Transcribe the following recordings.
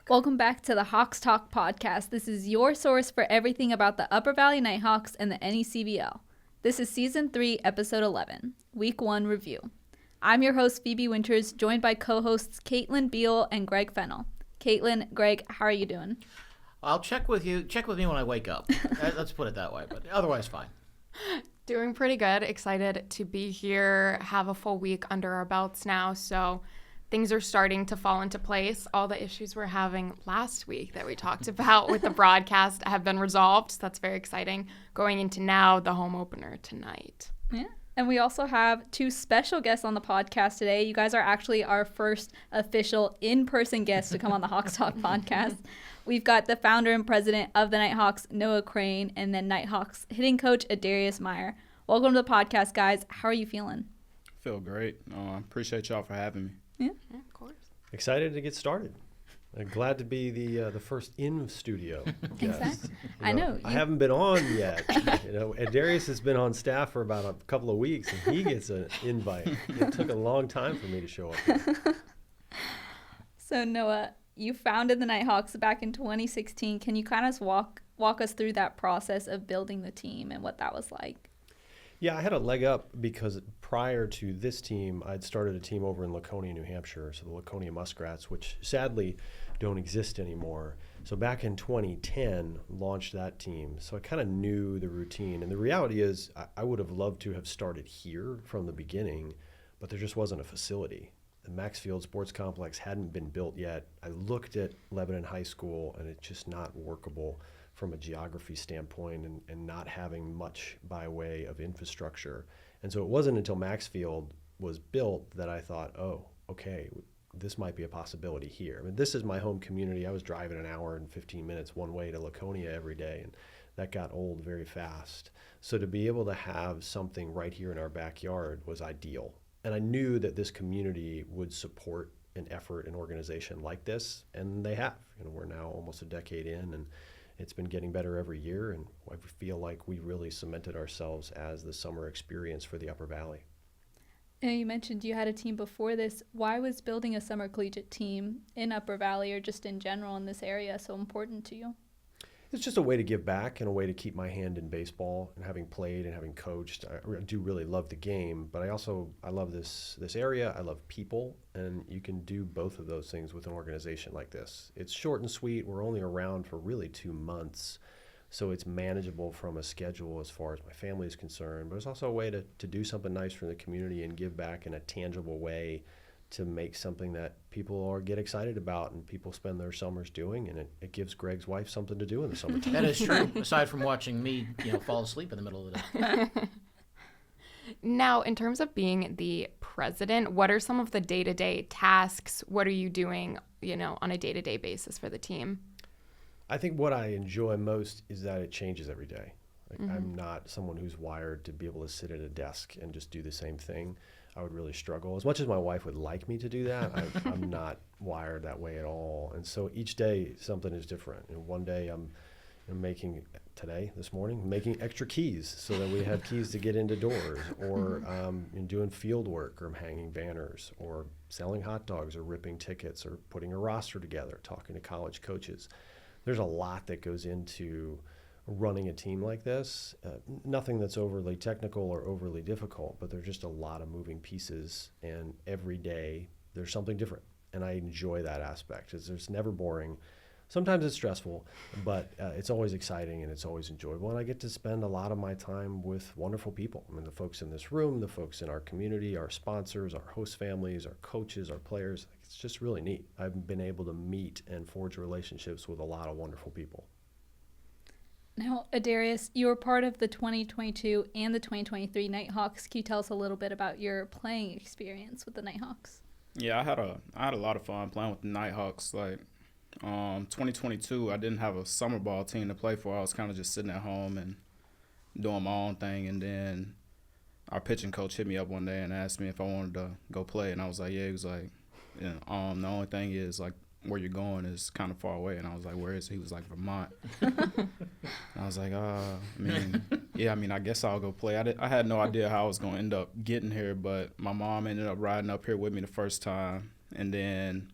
Welcome back to the Hawks Talk podcast. This is your source for everything about the Upper Valley Nighthawks and the NECBL. This is Season 3, Episode 11, Week 1 Review. I'm your host, Phoebe Winters, joined by co-hosts Caitlin Beal and Greg Fennell. Caitlin, Greg, how are you doing? I'll check with you. Check with me when I wake up. Let's put it that way, but otherwise fine. Doing pretty good. Excited to be here, have a full week under our belts now, so things are starting to fall into place. All the issues we're having last week that we talked about with the broadcast have been resolved. So that's very exciting. Going into now the home opener tonight. Yeah. And we also have two special guests on the podcast today. You guys are actually our first official in-person guests to come on the Hawks Talk podcast. We've got the founder and president of the Nighthawks, Noah Crane, and then Nighthawks hitting coach Adarius Meyer. Welcome to the podcast, guys. How are you feeling? Feel great. Appreciate y'all for having me. Yeah, of course. Excited to get started. Glad to be the first in studio guest. Exactly. I know. I haven't been on yet. Adarius has been on staff for about a couple of weeks, and he gets an invite. It took a long time for me to show up here. So Noah, you founded the Nighthawks back in 2016. Can you kind of walk us through that process of building the team and what that was like? Yeah, I had a leg up because prior to this team, I'd started a team over in Laconia, New Hampshire, so the Laconia Muskrats, which sadly don't exist anymore. So back in 2010, launched that team. So I kind of knew the routine. And the reality is I would have loved to have started here from the beginning, but there just wasn't a facility. The Maxfield Sports Complex hadn't been built yet. I looked at Lebanon High School, and it's just not workable from a geography standpoint and not having much by way of infrastructure. And so it wasn't until Maxfield was built that I thought, oh, okay, this might be a possibility here. I mean, this is my home community. I was driving an hour and 15 minutes one way to Laconia every day, and that got old very fast. So to be able to have something right here in our backyard was ideal. And I knew that this community would support an effort, an organization like this, and they have. We're now almost a decade in, and it's been getting better every year, and I feel like we really cemented ourselves as the summer experience for the Upper Valley. And you mentioned you had a team before this. Why was building a summer collegiate team in Upper Valley or just in general in this area so important to you? It's just a way to give back and a way to keep my hand in baseball. And having played and having coached, I do really love the game, but I love this area. I love people, and you can do both of those things with an organization like this. It's short and sweet. We're only around for really 2 months, so it's manageable from a schedule as far as my family is concerned, but it's also a way to do something nice for the community and give back in a tangible way to make something that people get excited about and people spend their summers doing, and it gives Greg's wife something to do in the summertime. That is true, aside from watching me fall asleep in the middle of the day. Now, in terms of being the president, what are some of the day-to-day tasks? What are you doing, on a day-to-day basis for the team? I think what I enjoy most is that it changes every day. I'm not someone who's wired to be able to sit at a desk and just do the same thing. I would really struggle. As much as my wife would like me to do that, I'm not wired that way at all. And so each day something is different. And one day I'm this morning, making extra keys so that we have keys to get into doors, or doing field work, or I'm hanging banners, or selling hot dogs, or ripping tickets, or putting a roster together, talking to college coaches. There's a lot that goes into running a team like this. Nothing that's overly technical or overly difficult, but there's just a lot of moving pieces, and every day there's something different, and I enjoy that aspect. It's never boring. Sometimes it's stressful, but it's always exciting and it's always enjoyable, and I get to spend a lot of my time with wonderful people. I mean, the folks in this room, the folks in our community, our sponsors, our host families, our coaches, our players. It's just really neat. I've been able to meet and forge relationships with a lot of wonderful people. Now, Adarius, you were part of the 2022 and the 2023 Nighthawks. Can you tell us a little bit about your playing experience with the Nighthawks? Yeah, I had a lot of fun playing with the Nighthawks. 2022, I didn't have a summer ball team to play for. I was kind of just sitting at home and doing my own thing. And then our pitching coach hit me up one day and asked me if I wanted to go play. And I was like, yeah. He was like, the only thing is, where you're going is kind of far away. And I was like, where is it? He was like, Vermont. And I was like, I guess I'll go play. I had no idea how I was going to end up getting here, but my mom ended up riding up here with me the first time. And then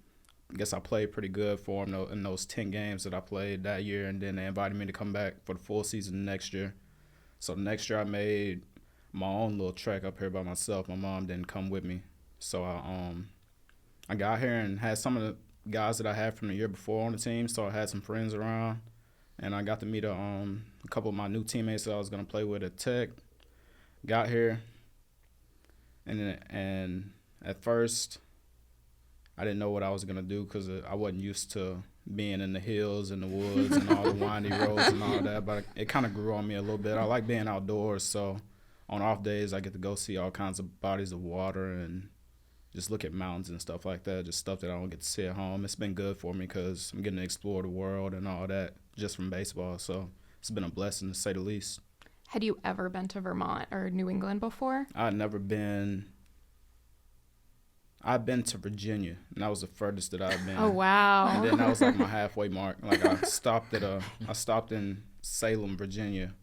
guess I played pretty good for them in those 10 games that I played that year, and then they invited me to come back for the full season next year. So the next year I made my own little trek up here by myself. My mom didn't come with me. So I got here and had some of the guys that I had from the year before on the team, so I had some friends around. And I got to meet a couple of my new teammates that I was going to play with at Tech. Got here, and at first I didn't know what I was going to do because I wasn't used to being in the hills and the woods and all the windy roads and all that, but it kind of grew on me a little bit. I like being outdoors, so on off days I get to go see all kinds of bodies of water and just look at mountains and stuff like that, just stuff that I don't get to see at home. It's been good for me because I'm getting to explore the world and all that just from baseball, so it's been a blessing to say the least. Had you ever been to Vermont or New England before? I've been to Virginia, and that was the furthest that I've been. Oh, wow. And then that was like my halfway mark. Like I stopped in Salem, Virginia,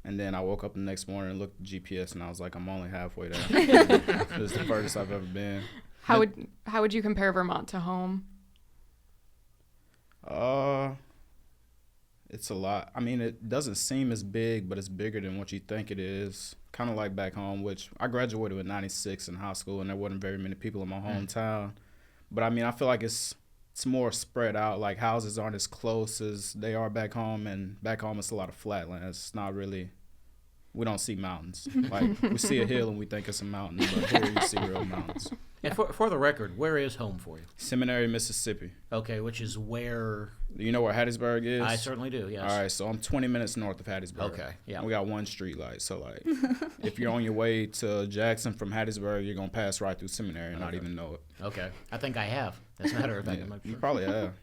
and then I woke up the next morning and looked at GPS, and I was like, I'm only halfway there. It was the furthest I've ever been. How would you compare Vermont to home? It's a lot. I mean, it doesn't seem as big, but it's bigger than what you think it is. Kind of like back home, which I graduated with 96 in high school, and there wasn't very many people in my hometown. But, I mean, I feel like it's more spread out. Like, houses aren't as close as they are back home, and back home it's a lot of flatland. It's not really – we don't see mountains. Like, we see a hill and we think it's a mountain, but here you see real mountains. And for the record, where is home for you? Seminary, Mississippi. Okay, which is where? Do you know where Hattiesburg is? I certainly do, yes. All right, so I'm 20 minutes north of Hattiesburg. Okay, yeah. We got one street light, so, like, if you're on your way to Jackson from Hattiesburg, you're going to pass right through Seminary and not even know it. Okay. I think I have. As a matter of fact, I'm not You sure. probably have.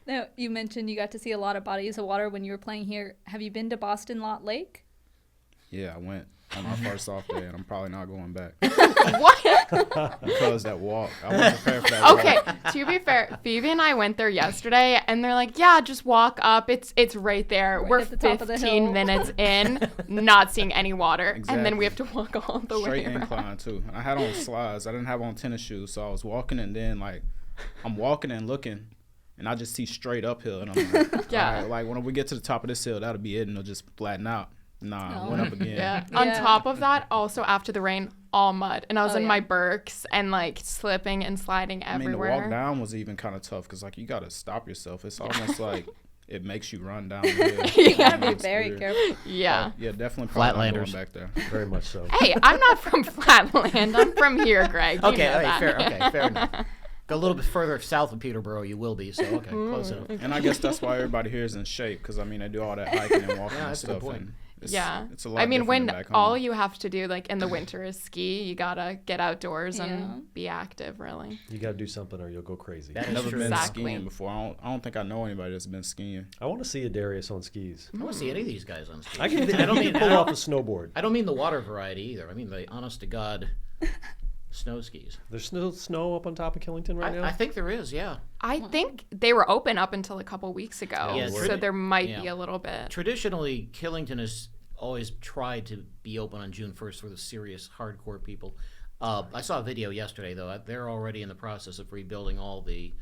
Now, you mentioned you got to see a lot of bodies of water when you were playing here. Have you been to Boston Lot Lake? Yeah, I went on my first off day, and I'm probably not going back. What? Because that walk. I wasn't prepared for that Okay, walk. to be fair, Phoebe and I went there yesterday, and they're like, yeah, just walk up. It's right there. Right We're at the top of the 15 hill. minutes in, not seeing any water. And then we have Exactly. to walk all the Straight way around. incline, too. I had on slides. I didn't have on tennis shoes, so I was walking, and then, like, I'm walking and looking, and I just see straight uphill, and I'm like, Yeah. all right, like, when we get to the top of this hill, that'll be it, and it'll just flatten out. Nah, No. went up again. Yeah. Yeah. On top of that, also after the rain, all mud. And I was Oh, in yeah. my Birks and, like, slipping and sliding I mean, the everywhere. walk down was even kind of tough because, like, you got to stop yourself. It's almost like it makes you run down the hill. You gotta Be It's very weird. careful. Yeah. Yeah, definitely probably not going Flatlanders. back there. Very much so. Hey, I'm not from Flatland. I'm from here, Greg. You Okay, know all right, that. fair. Okay, fair enough. Go a little bit further south of Peterborough, you will be. So okay, close enough. And I guess that's why everybody here is in shape because, I mean, they do all that hiking and walking Yeah, and that's a good stuff. point. And it's, Yeah. it's a lot I mean, different when than back home. all you have to do, like, in the winter is ski, you gotta get outdoors Yeah. and be active, really. You got to do something or you'll go crazy. That I've is never true. been Exactly. skiing before. I don't think I know anybody that's been skiing. I want to see Adarius on skis. I don't want to see any of these guys on stage. I can, I don't mean pull off a snowboard. I don't mean the water variety either. I mean the honest to God snow skis. There's still snow up on top of Killington right now. I think there is, yeah. I think they were open up until a couple weeks ago, Yeah, so there might yeah. be a little bit. Traditionally, Killington has always tried to be open on June 1st for the serious hardcore people. I saw a video yesterday, though. They're already in the process of rebuilding all the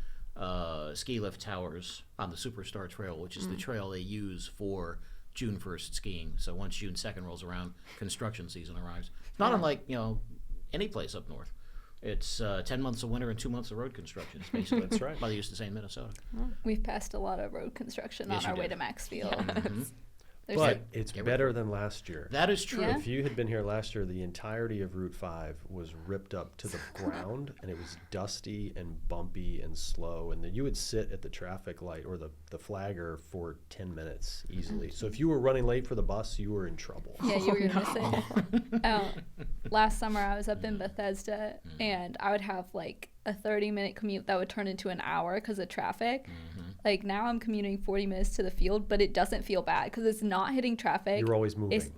ski lift towers on the Superstar Trail, which is the trail they use for June 1st skiing. So once June 2nd rolls around, construction season arrives. It's not unlike, any place up north. It's 10 months of winter and 2 months of road construction. It's basically That's right. what they used to say in Minnesota. We've passed a lot of road construction Yes, on our you way did. to Maxfield. Mhm. There's But it's Get better rid than last year. That is true. Yeah. If you had been here last year, the entirety of Route 5 was ripped up to the ground, and it was dusty and bumpy and slow. And then you would sit at the traffic light or the flagger for 10 minutes easily. So if you were running late for the bus, you were in trouble. Yeah, you were gonna say. Last summer I was up in Bethesda, and I would have like a 30-minute commute that would turn into an hour because of traffic. Like now I'm commuting 40 minutes to the field, but it doesn't feel bad because it's not hitting traffic. You're always moving. So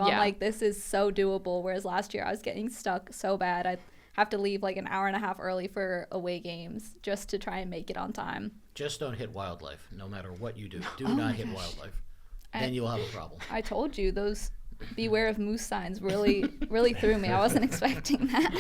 I'm Yeah. like, this is so doable. Whereas last year I was getting stuck so bad. I have to leave like an hour and a half early for away games just to try and make it on time. Just don't hit wildlife, no matter what you do. Do not hit wildlife. Then you'll have a problem. I told you those beware of moose signs really threw me. I wasn't expecting that.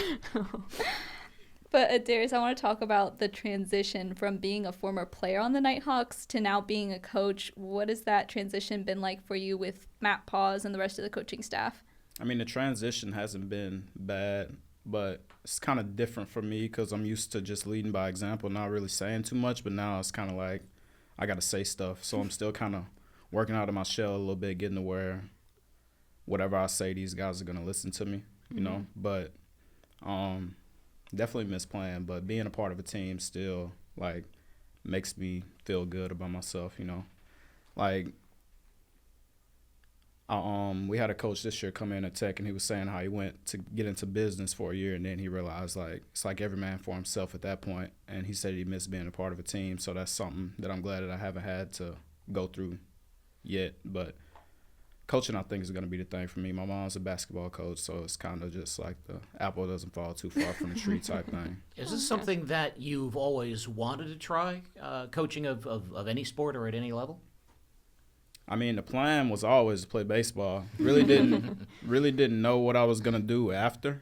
But Adarius, I want to talk about the transition from being a former player on the Nighthawks to now being a coach. What has that transition been like for you with Matt Paws and the rest of the coaching staff? I mean, the transition hasn't been bad, but it's kind of different for me because I'm used to just leading by example, not really saying too much. But now it's kind of like I got to say stuff. So I'm still kind of working out of my shell a little bit, getting to where whatever I say, these guys are going to listen to me, you know. But definitely miss playing. But being a part of a team still, like, makes me feel good about myself, you know. Like, we had a coach this year come in at Tech, and he was saying how he went to get into business for a year, and then he realized, like, it's like every man for himself at that point, and he said he missed being a part of a team. So that's something that I'm glad that I haven't had to go through yet. But coaching, I think, is going to be the thing for me. My mom's a basketball coach, so it's kind of just like the apple doesn't fall too far from the tree type thing. Is this something that you've always wanted to try, coaching of any sport or at any level? I mean, the plan was always to play baseball. Really didn't know what I was gonna do after,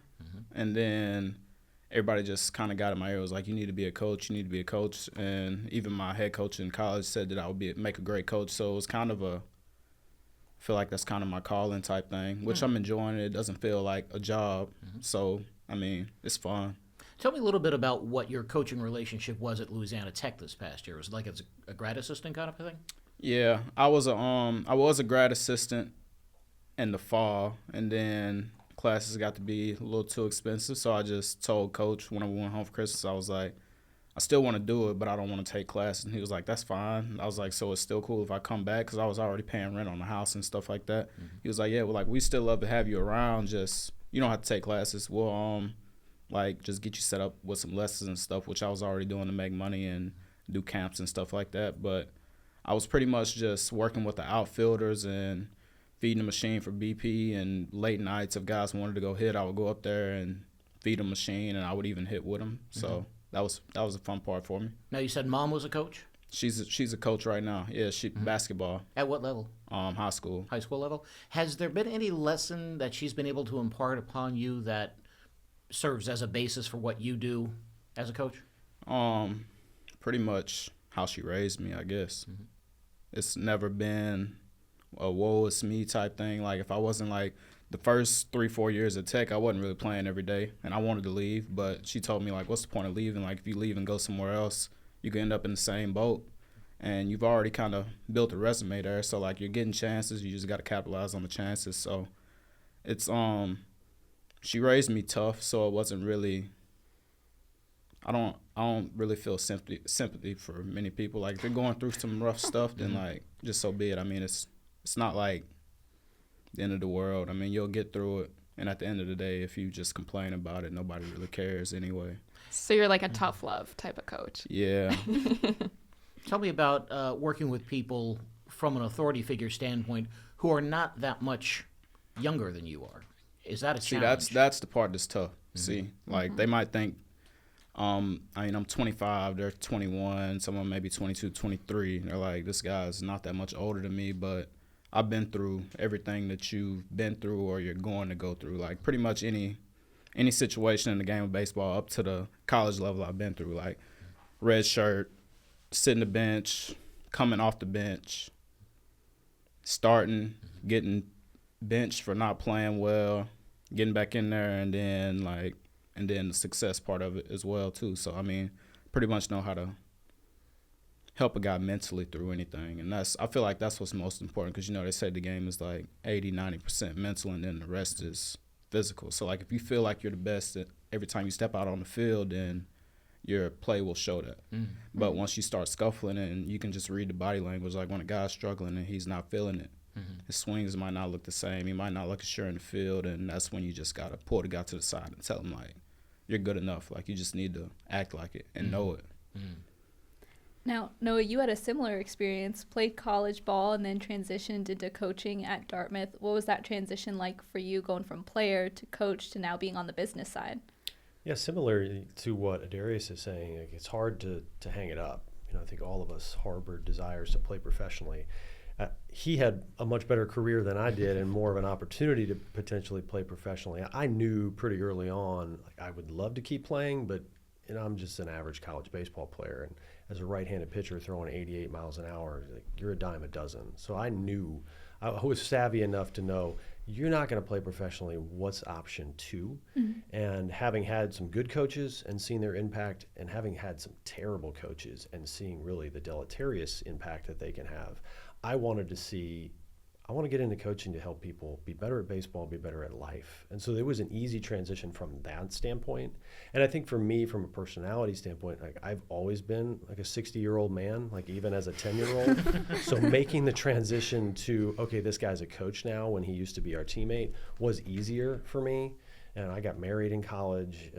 and then everybody just kind of got in my ear. It was like, you need to be a coach. You need to be a coach. And even my head coach in college said that I would make a great coach. So it was kind of I feel like that's kind of my calling type thing, which I'm enjoying. It doesn't feel like a job. So I mean, it's fun. Tell me a little bit about what your coaching relationship was at Louisiana Tech this past year. Was it like as a grad assistant kind of a thing? Yeah, I was a grad assistant in the fall, and then classes got to be a little too expensive, so I just told Coach when I went home for Christmas, I was like, I still want to do it, but I don't want to take classes. And he was like, that's fine. I was like, so it's still cool if I come back, because I was already paying rent on the house and stuff like that. He was like, yeah, well, like, we still love to have you around. Just, you don't have to take classes. We'll like, just get you set up with some lessons and stuff, which I was already doing to make money and do camps and stuff like that. But I was pretty much just working with the outfielders and feeding the machine for BP, and late nights if guys wanted to go hit, I would go up there and feed a machine, and I would even hit with them. So that was a fun part for me. Now, you said mom was a coach? She's a coach right now. Yeah, basketball. At what level? High school. High school level. Has there been any lesson that she's been able to impart upon you that serves as a basis for what you do as a coach? Pretty much how she raised me, I guess. It's never been a woe is me type thing. Like, if I wasn't, like, the first 3-4 years at Tech, I wasn't really playing every day, and I wanted to leave. But she told me, like, what's the point of leaving? Like, if you leave and go somewhere else, you can end up in the same boat. And you've already kind of built a resume there. So, like, you're getting chances. You just got to capitalize on the chances. So it's she raised me tough, so it wasn't really – I don't really feel sympathy for many people. Like, if they're going through some rough stuff, then, like, just so be it. I mean, it's not like the end of the world. I mean, you'll get through it. And at the end of the day, if you just complain about it, nobody really cares anyway. So you're like a tough love type of coach. Yeah. Tell me about working with people from an authority figure standpoint who are not that much younger than you are. Is that a challenge? See, that's the part that's tough. See, like, they might think, I mean, I'm 25, they're 21, some of them maybe 22, 23. They're like, this guy's not that much older than me, but I've been through everything that you've been through or you're going to go through. Like, pretty much any situation in the game of baseball up to the college level I've been through. Like, red shirt, sitting the bench, coming off the bench, starting, getting benched for not playing well, getting back in there, and then the success part of it as well, too. So, I mean, pretty much know how to help a guy mentally through anything. And I feel like that's what's most important because, you know, they say the game is like 80-90% mental and then the rest is physical. So, like, if you feel like you're the best every time you step out on the field, then your play will show that. But once you start scuffling and you can just read the body language, like when a guy's struggling and he's not feeling it, his swings might not look the same. He might not look as sure in the field, and that's when you just got to pull the guy to the side and tell him, like, you're good enough. Like, you just need to act like it and know it. Now, Noah, you had a similar experience, played college ball and then transitioned into coaching at Dartmouth. What was that transition like for you, going from player to coach to now being on the business side? Yeah, similar to what Adarius is saying, like, it's hard to hang it up. You know, I think all of us harbor desires to play professionally. He had a much better career than I did and more of an opportunity to potentially play professionally. I knew pretty early on, like, I would love to keep playing, but and I'm just an average college baseball player. And as a right-handed pitcher throwing 88 miles an hour, like, you're a dime a dozen. So I was savvy enough to know you're not going to play professionally. What's option 2? And having had some good coaches and seen their impact, and having had some terrible coaches and seeing really the deleterious impact that they can have, I want to get into coaching to help people be better at baseball, be better at life. And so there was an easy transition from that standpoint. And I think for me, from a personality standpoint, like, I've always been like a 60-year-old man, like even as a 10-year-old. So making the transition to, okay, this guy's a coach now when he used to be our teammate, was easier for me. And I got married in college.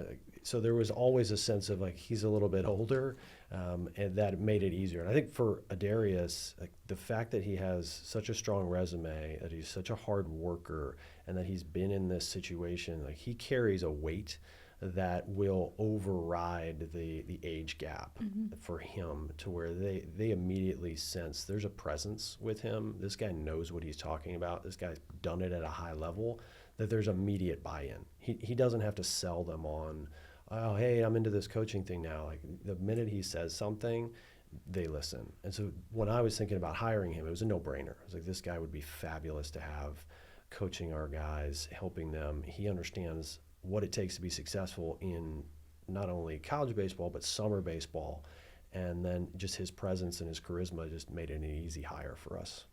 So there was always a sense of like, he's a little bit older, and that made it easier. And I think for Adarius, like, the fact that he has such a strong resume, that he's such a hard worker, and that he's been in this situation, like, he carries a weight that will override the age gap for him, to where they immediately sense there's a presence with him. This guy knows what he's talking about. This guy's done it at a high level, that there's immediate buy-in. He doesn't have to sell them on, oh, hey, I'm into this coaching thing now. Like, the minute he says something, they listen. And so when I was thinking about hiring him, it was a no-brainer. I was like, this guy would be fabulous to have coaching our guys, helping them. He understands what it takes to be successful in not only college baseball, but summer baseball. And then just his presence and his charisma just made it an easy hire for us.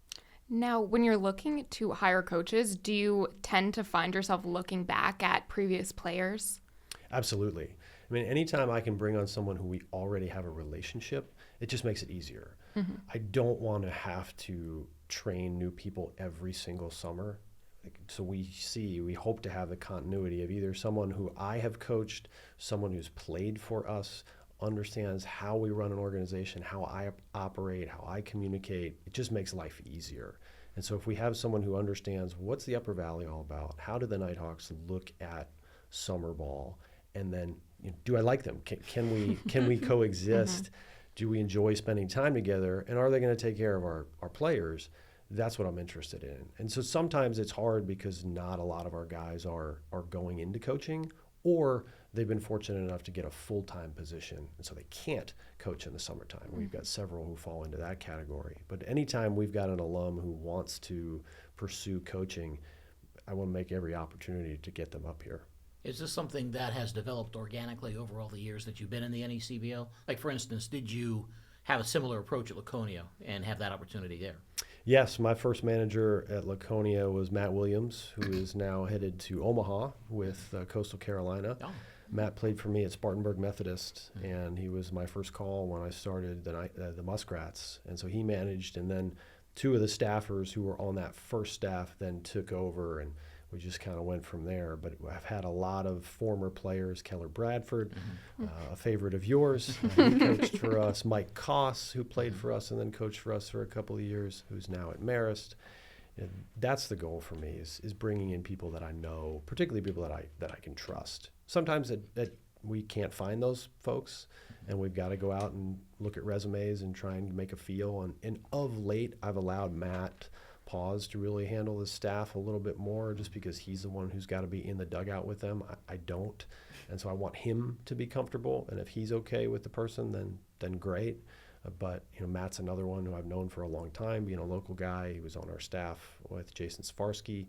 Now, when you're looking to hire coaches, do you tend to find yourself looking back at previous players? Absolutely. I mean, anytime I can bring on someone who we already have a relationship, it just makes it easier. I don't want to have to train new people every single summer. So we hope to have the continuity of either someone who I have coached, someone who's played for us, understands how we run an organization, how I operate, how I communicate. It just makes life easier. And so if we have someone who understands what's the Upper Valley all about, how do the Nighthawks look at summer ball, and then, do I like them? Can we coexist? Do we enjoy spending time together? And are they going to take care of our players? That's what I'm interested in. And so sometimes it's hard because not a lot of our guys are going into coaching, or they've been fortunate enough to get a full-time position, and so they can't coach in the summertime. We've got several who fall into that category. But anytime we've got an alum who wants to pursue coaching, I want to make every opportunity to get them up here. Is this something that has developed organically over all the years that you've been in the NECBL? Like, for instance, did you have a similar approach at Laconia and have that opportunity there? Yes, my first manager at Laconia was Matt Williams, who is now headed to Omaha with Coastal Carolina. Oh. Matt played for me at Spartanburg Methodist, and he was my first call when I started the Muskrats. And so he managed, and then two of the staffers who were on that first staff then took over, and we just kind of went from there. But I've had a lot of former players, Keller Bradford, a favorite of yours. He coached for us. Mike Koss, who played for us and then coached for us for a couple of years, who's now at Marist. And that's the goal for me, is bringing in people that I know, particularly people that I can trust. Sometimes that we can't find those folks, and we've got to go out and look at resumes and try and make a feel. And of late, I've allowed Matt Pause to really handle the staff a little bit more, just because he's the one who's got to be in the dugout with them. I don't, and so I want him to be comfortable, and if he's okay with the person, then great. But Matt's another one who I've known for a long time, being a local guy. He was on our staff with Jason Sfarsky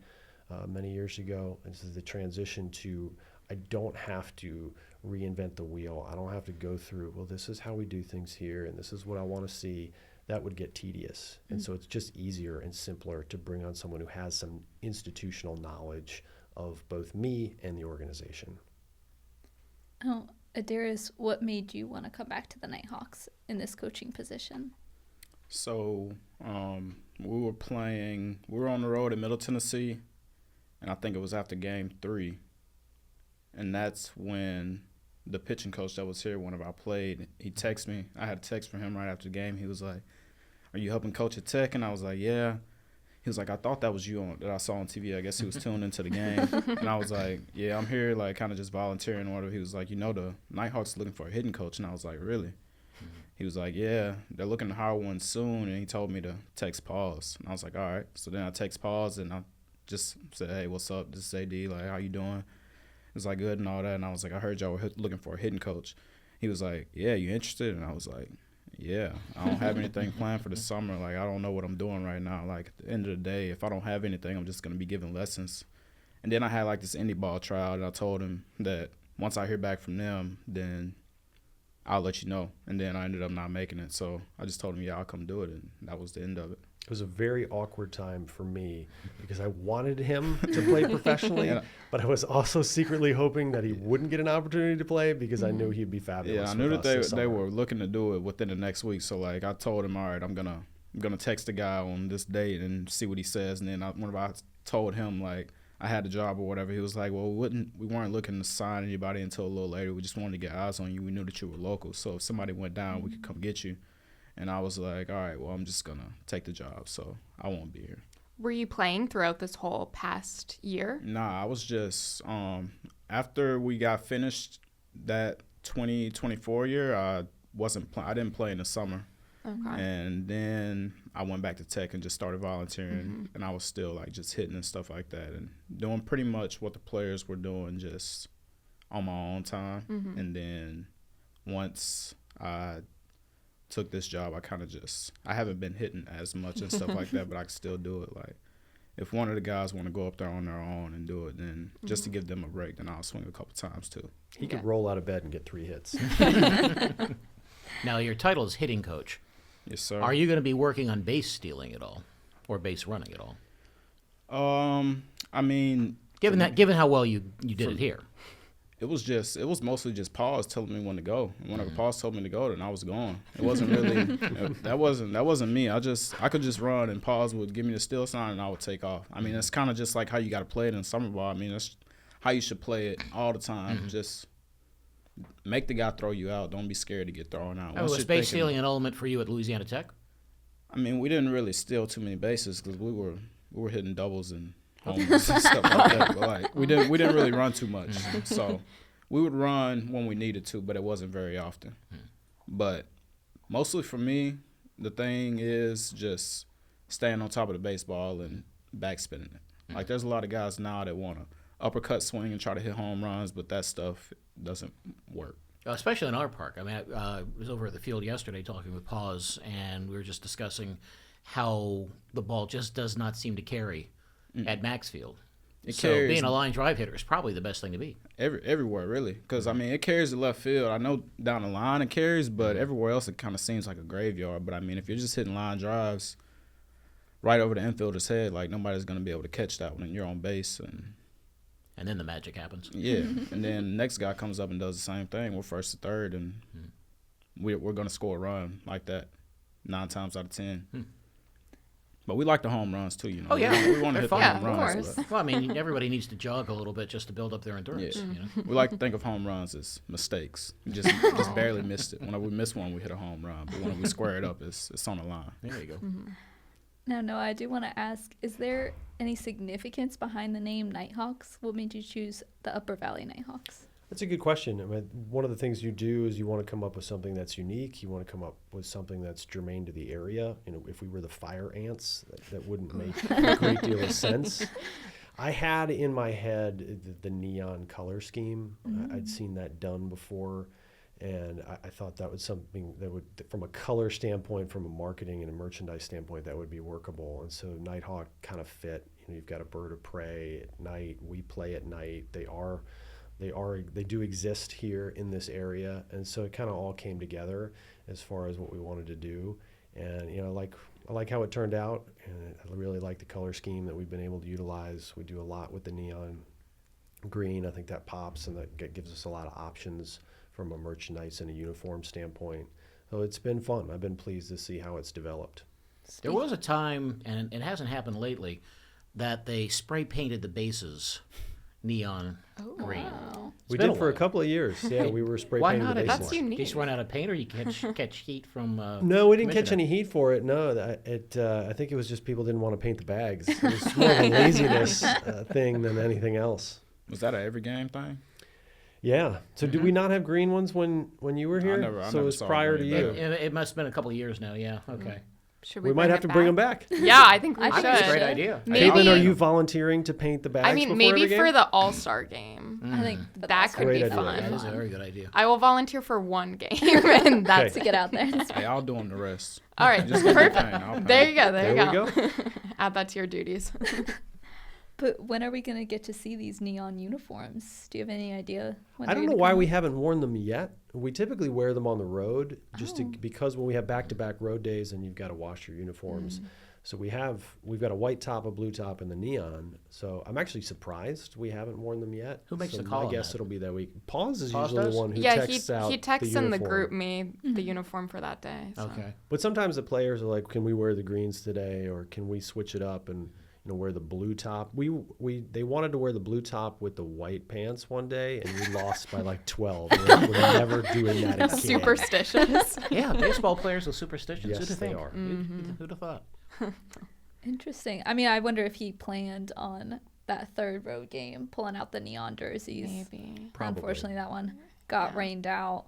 many years ago, and this is the transition to, I don't have to reinvent the wheel. I don't have to go through, well, this is how we do things here, and this is what I want to see. That would get tedious. And so it's just easier and simpler to bring on someone who has some institutional knowledge of both me and the organization. Oh, Adarius, what made you want to come back to the Nighthawks in this coaching position? So we were on the road in Middle Tennessee, and I think it was after game 3. And that's when the pitching coach that was here, whenever I played, he texted me. I had a text from him right after the game. He was like, "Are you helping coach at Tech?" And I was like, "Yeah." He was like, "I thought that was you that I saw on TV. I guess he was tuned into the game." And I was like, "Yeah, I'm here, like, kind of just volunteering or whatever." He was like, the Nighthawks looking for a hitting coach." And I was like, "Really?" He was like, "Yeah, they're looking to hire one soon." And he told me to text Pause. And I was like, "All right." So then I text Pause, and I just said, "Hey, what's up? This is AD. Like, how you doing?" It was like, "Good," and all that. And I was like, "I heard y'all were looking for a hitting coach." he was like, yeah, you interested? And I was like, yeah, I don't have anything planned for the summer. Like, I don't know what I'm doing right now. Like, at the end of the day, if I don't have anything, I'm just going to be giving lessons. And then I had, like, this indie ball trial, and I told him that once I hear back from them, then I'll let you know. And then I ended up not making it. So I just told him, yeah, I'll come do it. And that was the end of it. It was a very awkward time for me because I wanted him to play professionally, but I was also secretly hoping that he wouldn't get an opportunity to play because I knew he'd be fabulous. Yeah, I knew that they were looking to do it within the next week. So, like, I told him, all right, I'm gonna text the guy on this date and see what he says. And then whenever I told him, like, I had a job or whatever, he was like, well, we weren't looking to sign anybody until a little later. We just wanted to get eyes on you. We knew that you were local. So if somebody went down, we could come get you. And I was like, all right, well, I'm just going to take the job, so I won't be here. Were you playing throughout this whole past year? Nah, I was just after we got finished that 2024 year, I didn't play in the summer. Okay. And then I went back to Tech and just started volunteering, and I was still, like, just hitting and stuff like that and doing pretty much what the players were doing just on my own time. And then once I took this job, I haven't been hitting as much and stuff like that, but I can still do it. Like, if one of the guys want to go up there on their own and do it, then just to give them a break, then I'll swing a couple times too. He could roll out of bed and get 3 hits. Now, your title is hitting coach. Yes, sir. Are you going to be working on base stealing at all, or base running at all? I mean, given how well you did it here. It was mostly just Paul's telling me when to go. And whenever Paul told me to go, then I was going. It wasn't really that wasn't me. I could just run, and Paul's would give me the steal sign, and I would take off. I mean, it's kind of just like how you got to play it in summer ball. I mean, that's how you should play it all the time. Just make the guy throw you out. Don't be scared to get thrown out. Was base stealing an element for you at Louisiana Tech? I mean, we didn't really steal too many bases because we were hitting doubles and homers and stuff like that. But, like, we didn't really run too much. So we would run when we needed to, but it wasn't very often. But mostly for me, the thing is just staying on top of the baseball and backspinning it. Like, there's a lot of guys now that want to uppercut swing and try to hit home runs, but that stuff doesn't work. Especially in our park. I mean, I was over at the field yesterday talking with Paws, and we were just discussing how the ball just does not seem to carry at Maxfield. So being a line drive hitter is probably the best thing to be. Everywhere, really. Because, I mean, it carries the left field. I know down the line it carries, but everywhere else it kind of seems like a graveyard. But, I mean, if you're just hitting line drives right over the infielder's head, like, nobody's going to be able to catch that when you're on base. And then the magic happens. Yeah. And then the next guy comes up and does the same thing. We're first to third, and we're going to score a run like that 9 times out of 10. But we like the home runs, too, you know. Oh, yeah. We want to hit the home of runs. course. Well, I mean, everybody needs to jog a little bit just to build up their endurance. Yeah. You know? We like to think of home runs as mistakes. We just barely missed it. Whenever we miss one, we hit a home run. But when we square it up, it's on the line. There you go. Now, Noah, I do want to ask, is there any significance behind the name Nighthawks? What made you choose the Upper Valley Nighthawks? That's a good question. I mean, one of the things you do is you want to come up with something that's unique. You want to come up with something that's germane to the area. You know, if we were the fire ants, that wouldn't make a great deal of sense. I had in my head the neon color scheme. I'd seen that done before, and I thought that was something that would, from a color standpoint, from a marketing and a merchandise standpoint, that would be workable. And so Nighthawk kind of fit. You know, you've got a bird of prey at night. We play at night. They do exist here in this area, and so it kind of all came together as far as what we wanted to do. And you know, I like how it turned out, and I really like the color scheme that we've been able to utilize. We do a lot with the neon green. I think that pops, and that gives us a lot of options from a merchandise and a uniform standpoint. So it's been fun. I've been pleased to see how it's developed. There was a time, and it hasn't happened lately, that they spray painted the bases neon green. Wow. We did for a couple of years. Yeah, we were spray Why painting not? the bases. That's unique. Did you just run out of paint, or you catch heat from? No, we didn't catch commissioner? any heat for it. No, I think it was just people didn't want to paint the bags. It was more of a laziness thing than anything else. Was that an every game thing? Yeah. So did we not have green ones when you were here? I so it never was saw prior to green. you. It must have been a couple of years now. Yeah. Okay. Should we might have to bring them back. Yeah, I think we I should. think That's a great idea. Maybe- Caitlin, are you volunteering to paint the bags? I mean, before maybe every for game? the All-Star game. I think That could Great be idea. fun. That is a very good idea. I will volunteer for one game, and that's to get out there. Hey, I'll do them the rest. all right. Just give me Perfect. paint, I'll There paint. you go. There There you we go. Add that to your duties. But when are we going to get to see these neon uniforms? Do you have any idea? When I they're don't know gonna why come we out? haven't worn them yet. We typically wear them on the road Oh. because when we have back-to-back road days and you've got to wash your uniforms. So we've got a white top, a blue top, and the neon. So I'm actually surprised we haven't worn them yet. Who makes so the call I on guess that? it'll be that week. Pause is Pause usually does? the one who Yeah, texts out he texts the in the uniform. group me the uniform for that day. So. Okay. But sometimes the players are like, "Can we wear the greens today, or can we switch it up and wear the blue top?" They wanted to wear the blue top with the white pants one day, and we lost by like 12. We're never doing that again. Superstitious. Yeah, baseball players with superstitions. Yes, Who'd have they think? are. Who'd have thought? Interesting. I mean, I wonder if he planned on that third road game pulling out the neon jerseys. Maybe. Probably. Unfortunately, that one got rained out.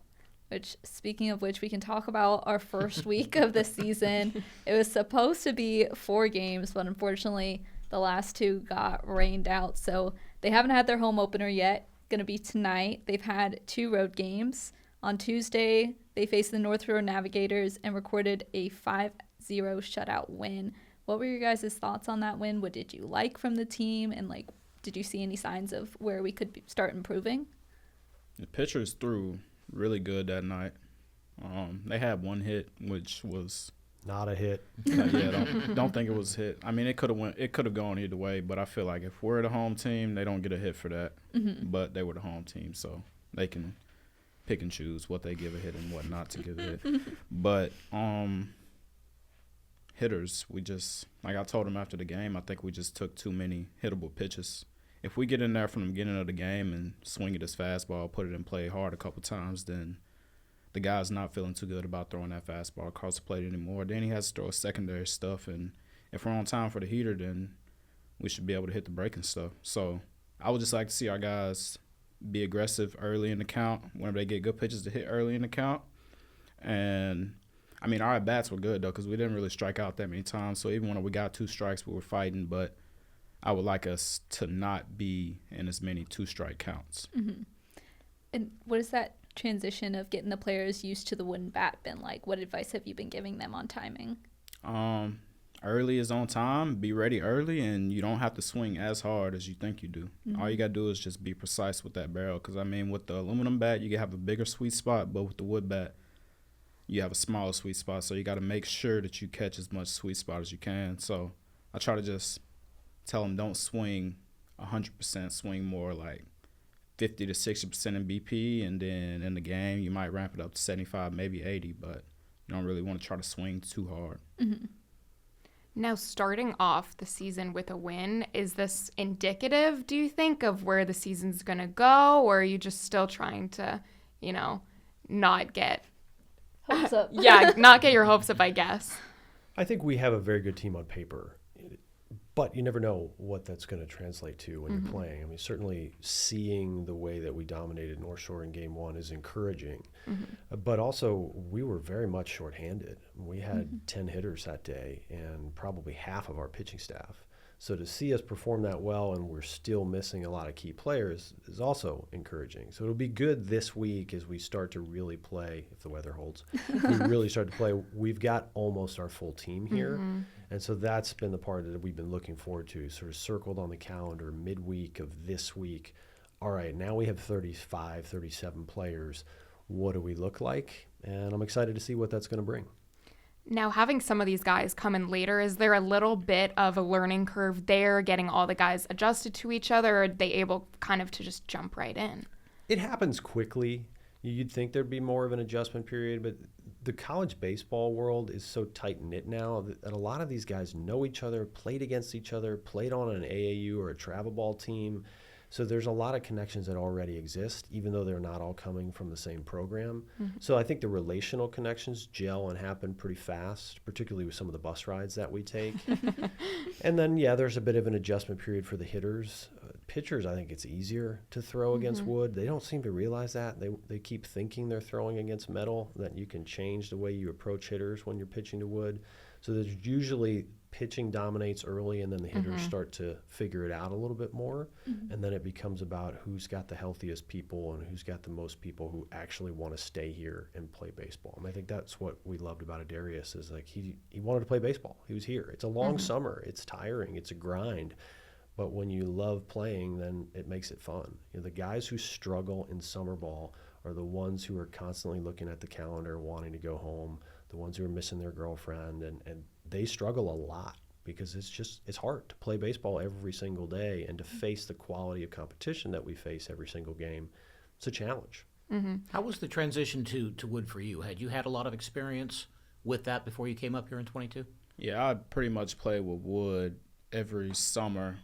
Which, speaking of which, we can talk about our first week of the season. It was supposed to be 4 games, but unfortunately, the last 2 got rained out. So they haven't had their home opener yet. Going to be tonight. They've had 2 road games. On Tuesday, they faced the North Road Navigators and recorded a 5-0 shutout win. What were your guys' thoughts on that win? What did you like from the team? And, did you see any signs of where we could start improving? The pitchers threw really good that night. They had one hit, which was Not a hit. don't think it was a hit. I mean, it could have gone either way, but I feel like if we're the home team, they don't get a hit for that. But they were the home team, so they can pick and choose what they give a hit and what not to give a hit. But hitters, we just, like I told them after the game, I think we just took too many hittable pitches. If we get in there from the beginning of the game and swing it as fastball, put it in play hard a couple times, then the guy's not feeling too good about throwing that fastball across the plate anymore. Then he has to throw secondary stuff, and if we're on time for the heater, then we should be able to hit the breaking stuff. So I would just like to see our guys be aggressive early in the count whenever they get good pitches to hit early in the count. And, I mean, our at-bats were good, though, because we didn't really strike out that many times. So even when we got 2 strikes, we were fighting. But I would like us to not be in as many 2-strike counts. And what is that transition of getting the players used to the wooden bat been like? What advice have you been giving them on timing? Early is on time. Be ready early, and you don't have to swing as hard as you think you do. All you got to do is just be precise with that barrel. Because, I mean, with the aluminum bat, you can have a bigger sweet spot, but with the wood bat, you have a smaller sweet spot. So you got to make sure that you catch as much sweet spot as you can. So I try to just tell them don't swing 100%, swing more like 50 to 60% in BP, and then in the game you might ramp it up to 75, maybe 80, but you don't really want to try to swing too hard. Now, starting off the season with a win, is this indicative, do you think, of where the season's going to go, or are you just still trying to, not get Hopes up. not get your hopes up, I guess? I think we have a very good team on paper, but you never know what that's going to translate to when you're playing. I mean, certainly seeing the way that we dominated North Shore in Game 1 is encouraging, but also we were very much shorthanded. We had 10 hitters that day and probably half of our pitching staff. So to see us perform that well and we're still missing a lot of key players is also encouraging. So it'll be good this week as we start to really play, if the weather holds, we really start to play. We've got almost our full team here. And so that's been the part that we've been looking forward to, sort of circled on the calendar midweek of this week. All right, now we have 35, 37 players. What do we look like? And I'm excited to see what that's going to bring. Now, having some of these guys come in later, is there a little bit of a learning curve there, getting all the guys adjusted to each other, or are they able kind of to just jump right in? It happens quickly. You'd think there'd be more of an adjustment period, but the college baseball world is so tight-knit now that a lot of these guys know each other, played against each other, played on an AAU or a travel ball team. So there's a lot of connections that already exist, even though they're not all coming from the same program. So I think the relational connections gel and happen pretty fast, particularly with some of the bus rides that we take. And then, there's a bit of an adjustment period for the hitters. pitchers, I think it's easier to throw against wood. They don't seem to realize that. They keep thinking they're throwing against metal, that you can change the way you approach hitters when you're pitching to wood. So there's usually pitching dominates early, and then the hitters start to figure it out a little bit more. And then it becomes about who's got the healthiest people and who's got the most people who actually want to stay here and play baseball. And I think that's what we loved about Adarius, is like he wanted to play baseball. He was here. It's a long summer. It's tiring. It's a grind. But when you love playing, then it makes it fun. You know, the guys who struggle in summer ball are the ones who are constantly looking at the calendar, wanting to go home, the ones who are missing their girlfriend, and they struggle a lot because it's hard to play baseball every single day and to face the quality of competition that we face every single game. It's a challenge. How was the transition to wood for you? Had you had a lot of experience with that before you came up here in 22? Yeah, I pretty much played with wood every summer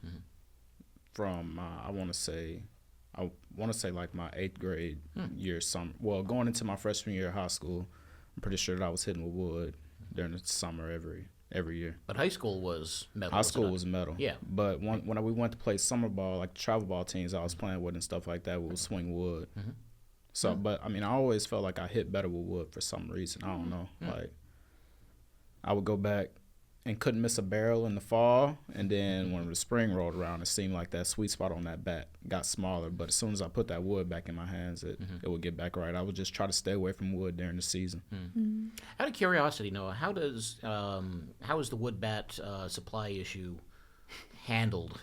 from I want to say like my 8th grade year summer. Well, going into my freshman year of high school, I'm pretty sure that I was hitting with wood during the summer every year. But high school was metal. High school was metal. Yeah. But when we went to play summer ball, like travel ball teams I was playing with and stuff like that, we would swing wood. So, but I mean, I always felt like I hit better with wood for some reason. I don't know. Like, I would go back and couldn't miss a barrel in the fall, and then when the spring rolled around, it seemed like that sweet spot on that bat got smaller. But as soon as I put that wood back in my hands, it would get back right. I would just try to stay away from wood during the season. Out of curiosity, Noah, how is the wood bat supply issue handled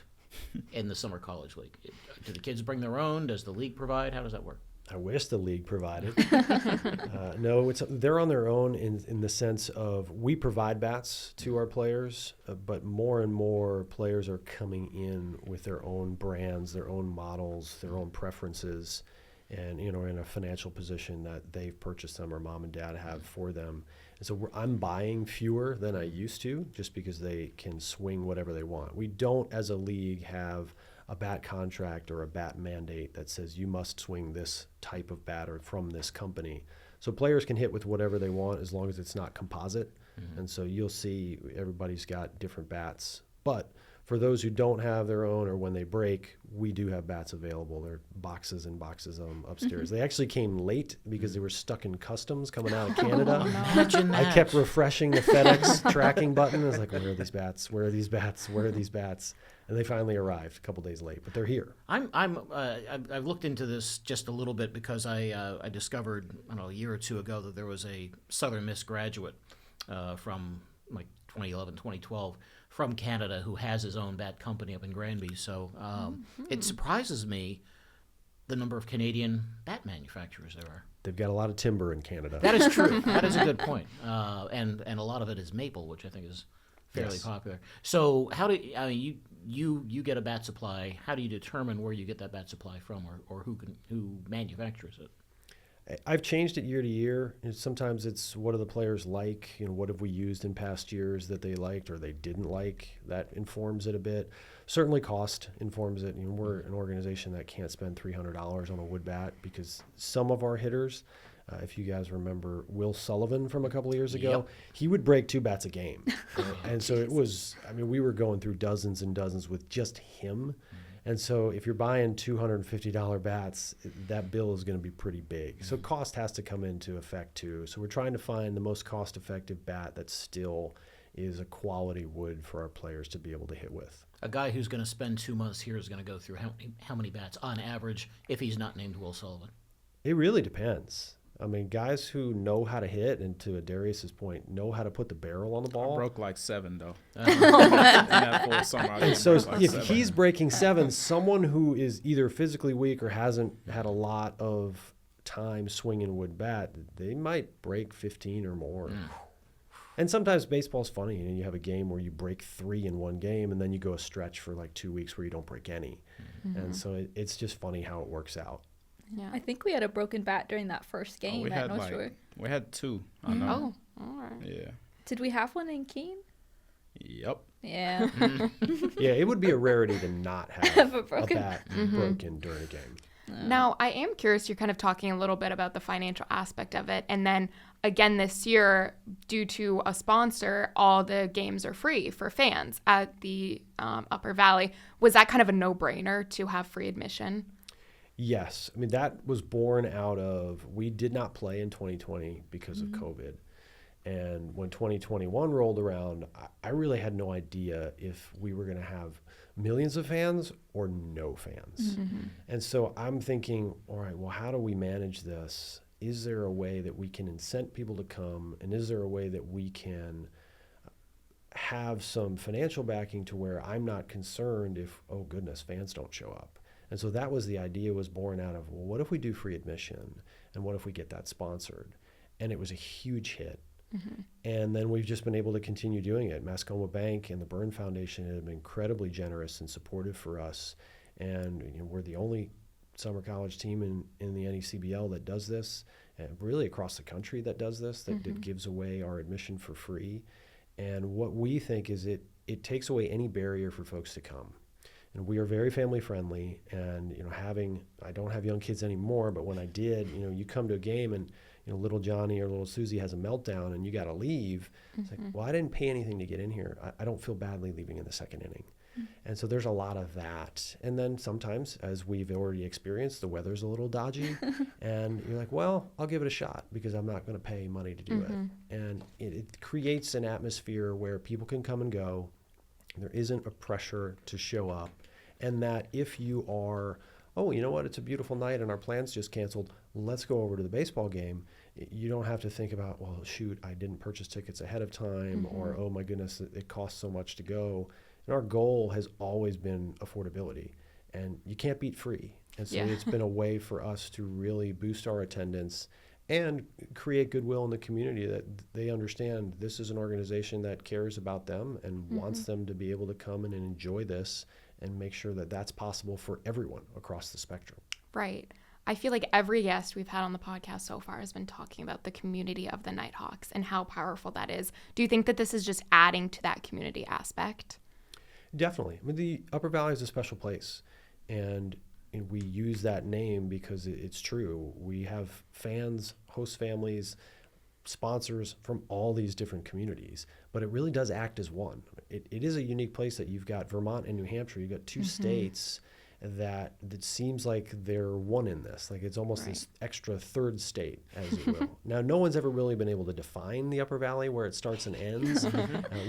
in the summer college league? Do the kids bring their own? Does the league provide? How does that work? I wish the league provided. No, they're on their own in the sense of we provide bats to our players, but more and more players are coming in with their own brands, their own models, their own preferences, and in a financial position that they've purchased them or mom and dad have for them. And so I'm buying fewer than I used to just because they can swing whatever they want. We don't, as a league, have a bat contract or a bat mandate that says you must swing this type of bat or from this company. So players can hit with whatever they want as long as it's not composite. And so you'll see everybody's got different bats. But for those who don't have their own or when they break, we do have bats available. There are boxes and boxes of them upstairs. They actually came late because they were stuck in customs coming out of Canada. Imagine that. I kept refreshing the FedEx tracking button. I was like, where are these bats? Where are these bats? Where are these bats? And they finally arrived a couple days late, but they're here. I've looked into this just a little bit because I discovered a year or two ago that there was a Southern Miss graduate from like 2011, 2012 from Canada who has his own bat company up in Granby. So it surprises me the number of Canadian bat manufacturers there are. They've got a lot of timber in Canada. That is true. That is a good point. And a lot of it is maple, which I think is fairly popular. So you get a bat supply. How do you determine where you get that bat supply from, or who manufactures it? I've changed it year to year. Sometimes it's what do the players like? What have we used in past years that they liked or they didn't like? That informs it a bit. Certainly cost informs it. We're an organization that can't spend $300 on a wood bat because some of our hitters, if you guys remember Will Sullivan from a couple of years ago, he would break 2 bats a game. And so it was, we were going through dozens and dozens with just him. And so if you're buying $250 bats, that bill is going to be pretty big. So cost has to come into effect too. So we're trying to find the most cost-effective bat that still is a quality wood for our players to be able to hit with. A guy who's going to spend 2 months here is going to go through how many bats on average if he's not named Will Sullivan? It really depends. Guys who know how to hit, and to Adarius' point, know how to put the barrel on the ball. I broke like 7, though. In that full summer, and so if 7. he's breaking 7, someone who is either physically weak or hasn't had a lot of time swinging wood bat, they might break 15 or more. And sometimes baseball's funny. You have a game where you break 3 in one game, and then you go a stretch for like 2 weeks where you don't break any. And so it's just funny how it works out. Yeah, I think we had a broken bat during that first game at North Shore. We had 2. I know. Oh, all right. Yeah. Did we have one in Keene? Yep. Yeah. Yeah, it would be a rarity to not have a broken bat broken during a game. Now, I am curious, you're kind of talking a little bit about the financial aspect of it. And then again this year, due to a sponsor, all the games are free for fans at the Upper Valley. Was that kind of a no-brainer to have free admission? Yes. I mean, that was born out of, we did not play in 2020 because of COVID. And when 2021 rolled around, I really had no idea if we were going to have millions of fans or no fans. And so I'm thinking, all right, well, how do we manage this? Is there a way that we can incent people to come? And is there a way that we can have some financial backing to where I'm not concerned if, oh goodness, fans don't show up? And so that was the idea, was born out of, well, what if we do free admission? And what if we get that sponsored? And it was a huge hit. And then we've just been able to continue doing it. Mascoma Bank and the Byrne Foundation have been incredibly generous and supportive for us. And we're the only summer college team in the NECBL that does this, and really across the country that does this, that gives away our admission for free. And what we think is it takes away any barrier for folks to come. And we are very family friendly, and I don't have young kids anymore, but when I did, you come to a game and little Johnny or little Susie has a meltdown and you got to leave. It's like, well, I didn't pay anything to get in here. I don't feel badly leaving in the second inning. And so there's a lot of that. And then sometimes, as we've already experienced, the weather's a little dodgy and you're like, well, I'll give it a shot because I'm not going to pay money to do it. And it creates an atmosphere where people can come and go. There isn't a pressure to show up. And that if you are, oh, you know what, it's a beautiful night and our plans just canceled, let's go over to the baseball game. You don't have to think about, well, shoot, I didn't purchase tickets ahead of time, or, oh my goodness, it costs so much to go. And our goal has always been affordability, and you can't beat free. And so it's been a way for us to really boost our attendance and create goodwill in the community, that they understand this is an organization that cares about them and wants them to be able to come in and enjoy this, and make sure that that's possible for everyone across the spectrum. Right. I feel like every guest we've had on the podcast so far has been talking about the community of the Nighthawks and how powerful that is. Do you think that this is just adding to that community aspect? Definitely. I mean, the Upper Valley is a special place, and we use that name because it's true. We have fans, host families, sponsors from all these different communities, but it really does act as one. It is a unique place that you've got Vermont and New Hampshire. You've got two states that seems like they're one in this. Like it's almost this extra third state, as you will. Now, no one's ever really been able to define the Upper Valley, where it starts and ends.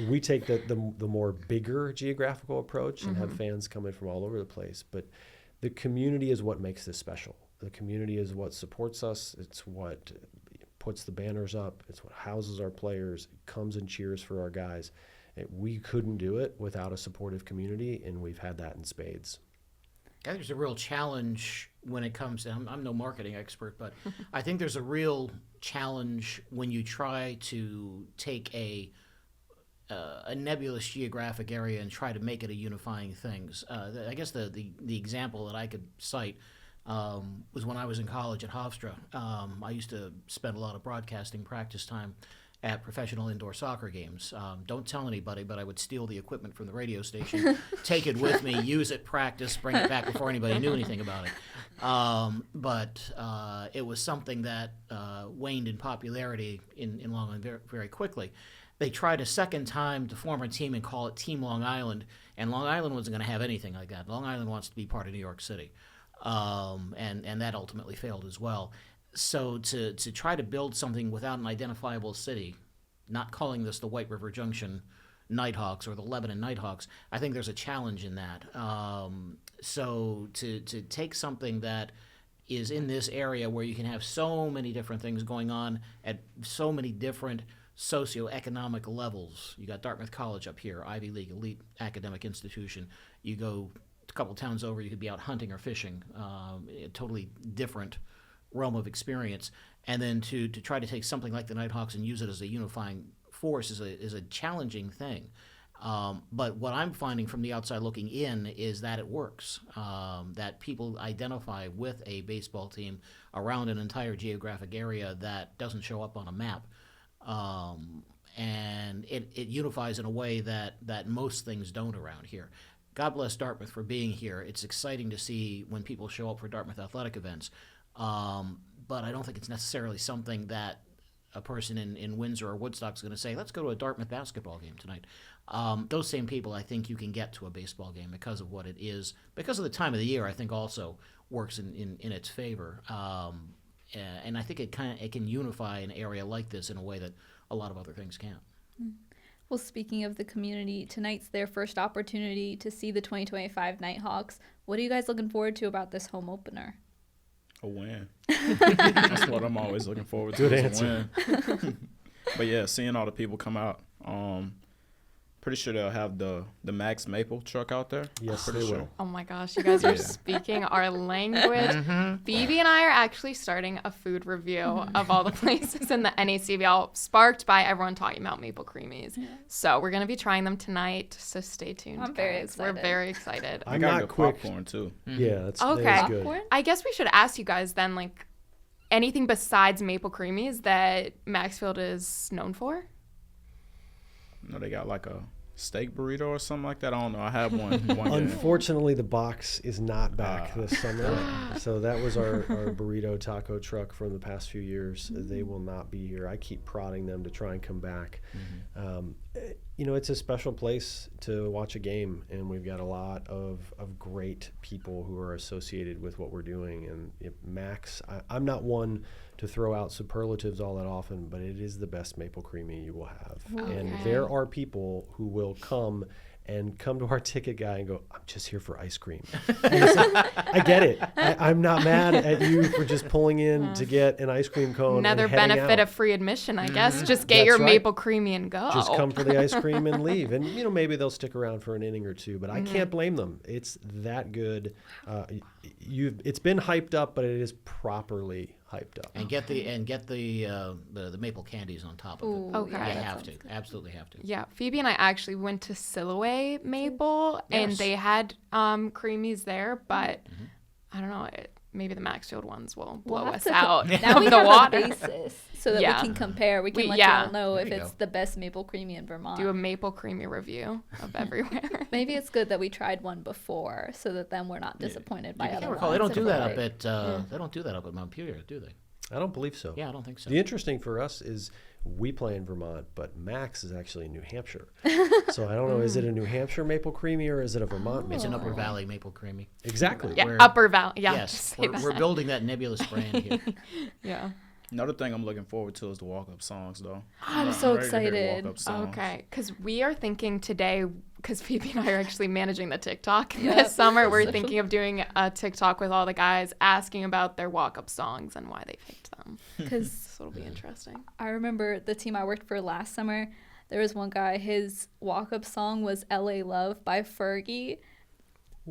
We take the more bigger geographical approach and have fans coming from all over the place. But the community is what makes this special. The community is what supports us. It's what puts the banners up. It's what houses our players. It comes and cheers for our guys. We couldn't do it without a supportive community, and we've had that in spades. I think there's a real challenge when it comes to, I'm no marketing expert, but I think there's a real challenge when you try to take a nebulous geographic area and try to make it a unifying thing. I guess the example that I could cite was when I was in college at Hofstra. I used to spend a lot of broadcasting practice time at professional indoor soccer games. Don't tell anybody, but I would steal the equipment from the radio station, take it with me, use it, practice, bring it back before anybody knew anything about it. But it was something that waned in popularity in Long Island very, very quickly. They tried a second time to form a team and call it Team Long Island, and Long Island wasn't going to have anything like that. Long Island wants to be part of New York City, and that ultimately failed as well. So to try to build something without an identifiable city, not calling this the White River Junction Nighthawks or the Lebanon Nighthawks, I think there's a challenge in that. So to take something that is in this area where you can have so many different things going on at so many different socioeconomic levels. You got Dartmouth College up here, Ivy League, elite academic institution. You go a couple towns over, you could be out hunting or fishing, a totally different realm of experience, and then to try to take something like the Nighthawks and use it as a unifying force is a challenging thing. But what I'm finding from the outside looking in is that it works, that people identify with a baseball team around an entire geographic area that doesn't show up on a map. And it unifies in a way that most things don't around here. God bless Dartmouth for being here. It's exciting to see when people show up for Dartmouth athletic events. But I don't think it's necessarily something that a person in Windsor or Woodstock is going to say, let's go to a Dartmouth basketball game tonight. Those same people, I think you can get to a baseball game because of what it is. Because of the time of the year, I think also works in its favor. And I think it can unify an area like this in a way that a lot of other things can't. Well, speaking of the community, tonight's their first opportunity to see the 2025 Nighthawks. What are you guys looking forward to about this home opener? A win. That's what I'm always looking forward to. Good is answer. A win. But yeah, seeing all the people come out. Pretty sure they'll have the Max Maple truck out there. Yes, pretty they sure. will. Oh my gosh, you guys are Yeah. speaking our language. Phoebe and I are actually starting a food review of all the places in the NECBL, sparked by everyone talking about maple creamies. So we're going to be trying them tonight, so stay tuned. I'm very guys. We're excited. very excited. I I'm got not good quick. popcorn too. Yeah, that's Okay. good. Popcorn? I guess we should ask you guys then, like, anything besides maple creamies that Maxfield is known for? You know, they got like a steak burrito or something like that. I don't know. I had one game. Unfortunately, the box is not back this summer. So that was our burrito taco truck from the past few years. They will not be here. I keep prodding them to try and come back. You know, it's a special place to watch a game, and we've got a lot of great people who are associated with what we're doing. And Max, I'm not one to throw out superlatives all that often, but it is the best maple creamy you will have. And there are people who will come to our ticket guy and go, I'm just here for ice cream. I get it. I'm not mad at you for just pulling in to get an ice cream cone. Another and heading benefit out. of free admission, I guess. Just get That's your right. maple creamy and go. Just come for the ice cream and leave. And, you know, maybe they'll stick around for an inning or two, but I can't blame them. It's that good. It's been hyped up, but it is properly hyped up. And get the maple candies on top of it. Ooh, Okay. You yeah, have to. Absolutely have to. Yeah, Phoebe and I actually went to Siloé Maple, and Yes. they had creamies there, but I don't know. Maybe the Maxfield ones will blow have us to out Now of we the have water. a basis so that Yeah. we can compare. We can let yeah. you all know There if you it's go. the best maple creamy in Vermont. Do a maple creamy review of everywhere. Maybe it's good that we tried one before so that then we're not disappointed by I other can't ones. recall. They don't do if that we're up like- at they don't do that up at Montpelier, do they? I don't believe so. Yeah, I don't think so. The interesting for us is we play in Vermont, but Max is actually in New Hampshire. So I don't know, is it a New Hampshire maple creamy or is it a Vermont maple It's an Upper creamy? Valley maple creamy. Exactly. Yeah, We're- Upper Valley. Yeah, Yes, just say that. we're building that nebulous brand here. Yeah. Another thing I'm looking forward to is the walk-up songs, though. I'm so ready to hear the excited. walk-up songs. Okay, because we are thinking today, because Phoebe and I are actually managing the TikTok this summer, we're thinking of doing a TikTok with all the guys asking about their walk-up songs and why they picked them. Because So it'll be interesting. I remember the team I worked for last summer, there was one guy, his walk-up song was LA Love by Fergie.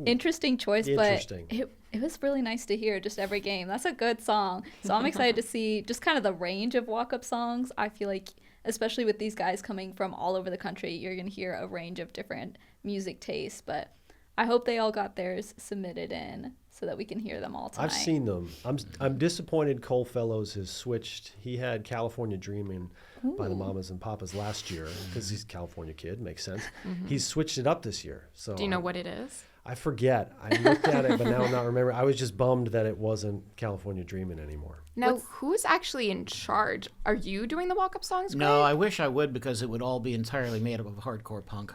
Interesting choice, Interesting. but it was really nice to hear just every game. That's a good song. So I'm excited to see just kind of the range of walk-up songs. I feel like, especially with these guys coming from all over the country, you're going to hear a range of different music tastes. But I hope they all got theirs submitted in so that we can hear them all tonight. I've seen them. I'm disappointed Cole Fellows has switched. He had California Dreamin' by the Mamas and Papas last year because he's a California kid. Makes sense. He's switched it up this year. So Do you know what it is? I forget. I looked at it, but now I'm not remembering. I was just bummed that it wasn't California Dreamin' anymore. Now, who's actually in charge? Are you doing the walk-up songs, Greg? No, I wish I would because it would all be entirely made up of hardcore punk.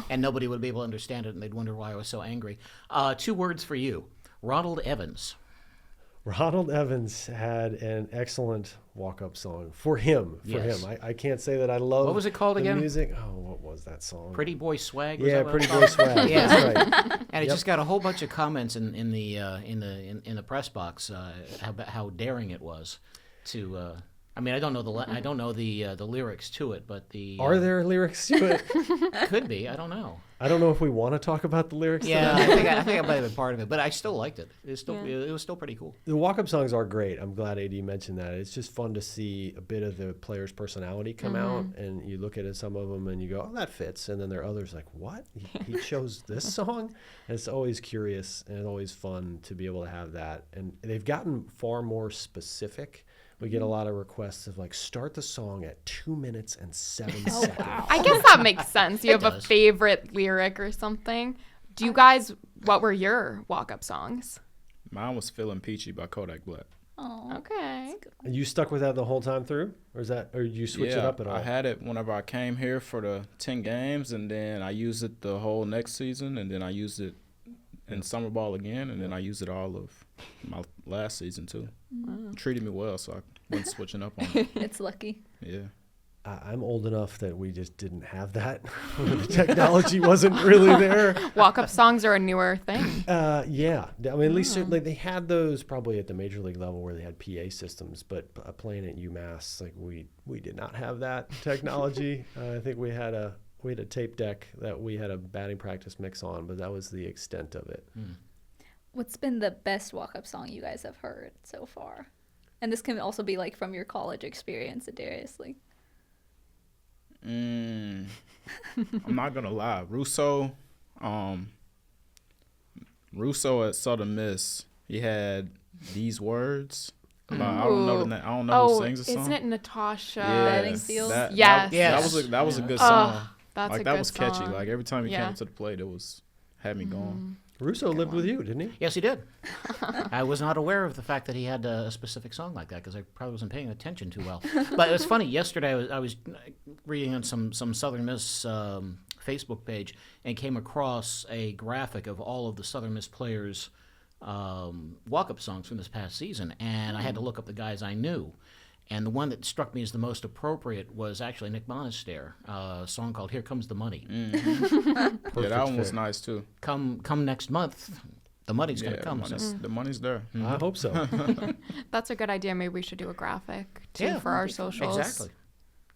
And nobody would be able to understand it and they'd wonder why I was so angry. 2 words for you. Ronald Evans. Ronald Evans had an excellent walk-up song for him. Yes. I can't say that I love. What was it called the again? Music. Oh, what was that song? Pretty Boy Swag. Was Yeah, that what Pretty it Boy was? Swag. Yeah. That's right. And it Yep. just got a whole bunch of comments in the press box how daring it was to. I mean, I don't know the lyrics to it, but the Are there lyrics to it? could be. I don't know. I don't know if we want to talk about the lyrics. to Yeah, that. I think I might have been part of it, but I still liked it. It was still pretty cool. The walk-up songs are great. I'm glad AD mentioned that. It's just fun to see a bit of the player's personality come out, and you look at some of them and you go, "Oh, that fits," and then there are others like, "What? He chose this song?" And it's always curious and always fun to be able to have that. And they've gotten far more specific. We get a lot of requests of like, start the song at 2 minutes and 7 seconds. I guess that makes sense. You It have a does. favorite lyric or something. Do you guys, what were your walk-up songs? Mine was Feeling Peachy by Kodak Black. Oh, Okay. You stuck with that the whole time through, or you switch it up at all? I had it whenever I came here for the 10 games, and then I used it the whole next season, and then I used it in summer ball again, and then I used it all of my last season too. Wow. Treated me well, so I wasn't switching up on it. It's lucky. Yeah. I'm old enough that we just didn't have that. The technology wasn't really there. Walk-up songs are a newer thing. Yeah. I mean, at least certainly they had those probably at the major league level where they had PA systems, but playing at UMass, like we did not have that technology. I think we had a tape deck that we had a batting practice mix on, but that was the extent of it. What's been the best walk-up song you guys have heard so far? And this can also be like from your college experience, Adarius. Like, I'm not gonna lie. Russo at Southern Miss, he had These Words. I don't know who sings the song. Isn't it Natasha? Bedingfield? Yes. That was a good song. That's like a that good was catchy. song. Like every time he came Yeah. up to the plate, had me going. Russo lived with you, didn't he? Yes, he did. I was not aware of the fact that he had a specific song like that because I probably wasn't paying attention too well. But it was funny. Yesterday, I was reading on some Southern Miss Facebook page and came across a graphic of all of the Southern Miss players' walk-up songs from this past season, and I had to look up the guys I knew. And the one that struck me as the most appropriate was actually Nick Monaster, a song called "Here Comes the Money." Yeah, that one was nice too. Come next month, the money's gonna come. The money's there. I hope so. That's a good idea. Maybe we should do a graphic too for our socials. Exactly.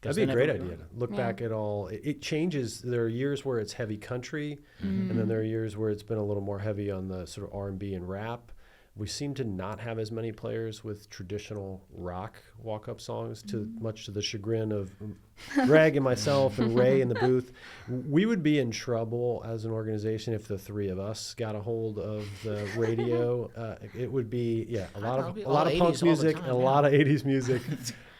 That'd be a great idea to look back at all. It changes. There are years where it's heavy country, and then there are years where it's been a little more heavy on the sort of R&B and rap. We seem to not have as many players with traditional rock walk-up songs, much to the chagrin of Greg and myself and Ray in the booth. We would be in trouble as an organization if the three of us got a hold of the radio. It would be a lot of punk music and a lot of 80s music.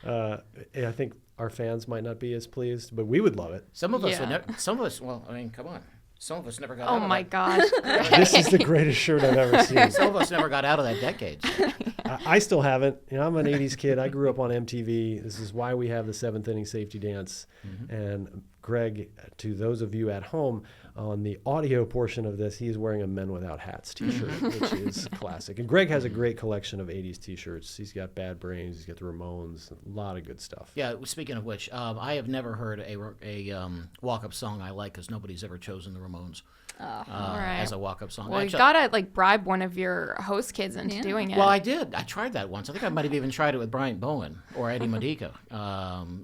I think our fans might not be as pleased, but we would love it. Some of us would never. Some of us. Well, I mean, come on. Some of us never got out of that. Oh my gosh. This is the greatest shirt I've ever seen. Some of us never got out of that decade. So. I still haven't. I'm an 80s kid. I grew up on MTV. This is why we have the 7th inning safety dance. And Greg, to those of you at home, on the audio portion of this, he is wearing a Men Without Hats t-shirt, which is classic. And Greg has a great collection of 80s t-shirts. He's got Bad Brains. He's got the Ramones. A lot of good stuff. Yeah, speaking of which, I have never heard a walk-up song I like because nobody's ever chosen the Ramones as a walk-up song. Well, Actually, you gotta bribe one of your host kids into doing it. Well, I did. I tried that once. I think I might have even tried it with Bryant Bowen or Eddie Medica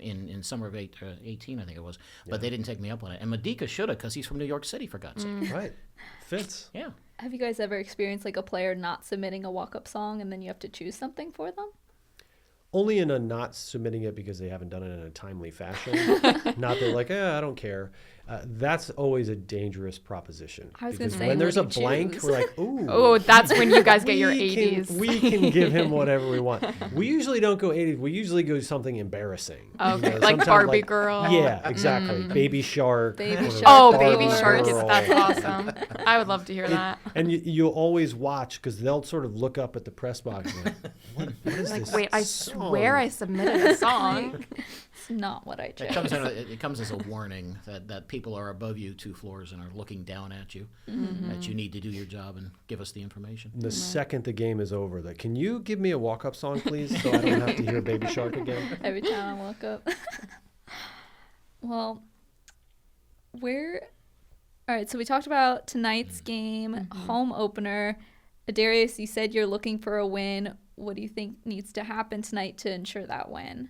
in summer of 18, I think it was. But they didn't take me up on it. And Medica should have because he's from New York City, for God's sake. Right. Fits. Yeah. have you guys ever experienced like a player not submitting a walk-up song and then you have to choose something for them? Only in a not submitting it because they haven't done it in a timely fashion. Not that like, I don't care. That's always a dangerous proposition. I was going to Because say, when what there's do a you blank, choose? we're like, ooh. Oh, that's when you guys get your we 80s. We can give him whatever we want. We usually don't go 80s. We usually go something embarrassing. Okay, like sometimes Barbie Girl. Yeah, exactly. Baby Shark. Baby or Shark. Oh, Barbie Baby Shark is Girl. that's awesome. I would love to hear that. And you'll always watch because they'll sort of look up at the press box and like, what is Like, this wait, I song? swear I submitted a song. It's not what I chose. It comes as a warning that people are above you 2 floors and are looking down at you, that you need to do your job and give us the information. The second the game is over, that can you give me a walk-up song, please, so I don't have to hear Baby Shark again? Every time I woke up. Well, all right, so we talked about tonight's game, home opener. Adarius, you said you're looking for a win. What do you think needs to happen tonight to ensure that win?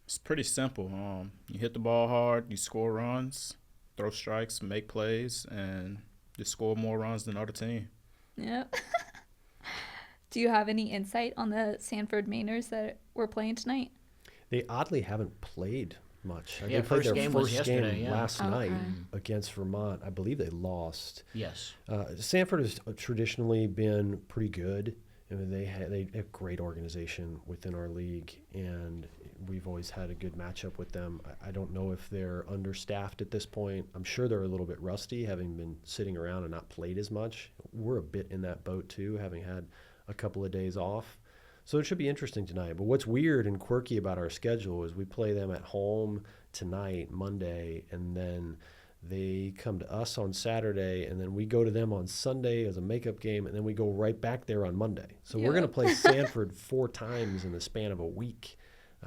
It's pretty simple. You hit the ball hard, you score runs, throw strikes, make plays, and just score more runs than the other team. Yep. Do you have any insight on the Sanford Mainers that were playing tonight? They oddly haven't played much. Yeah, they played first their game was first yesterday, game yeah. last night Okay. against Vermont. I believe they lost. Yes. Sanford has traditionally been pretty good. I mean, they have a great organization within our league, and we've always had a good matchup with them. I don't know if they're understaffed at this point. I'm sure they're a little bit rusty, having been sitting around and not played as much. We're a bit in that boat too, having had a couple of days off. So it should be interesting tonight. But what's weird and quirky about our schedule is we play them at home tonight, Monday, and then they come to us on Saturday, and then we go to them on Sunday as a makeup game, and then we go right back there on Monday. So we're going to play Sanford 4 times in the span of a week,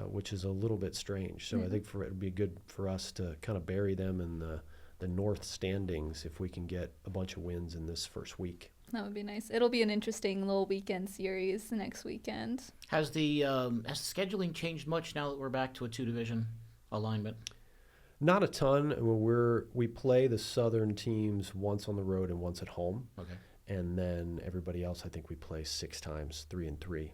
which is a little bit strange. So I think it would be good for us to kind of bury them in the North standings if we can get a bunch of wins in this first week. That would be nice. It'll be an interesting little weekend series next weekend. Has the scheduling changed much now that we're back to a 2-division alignment? Not a ton. I mean, we play the Southern teams once on the road and once at home. Okay. And then everybody else, I think we play 6 times, 3 and 3.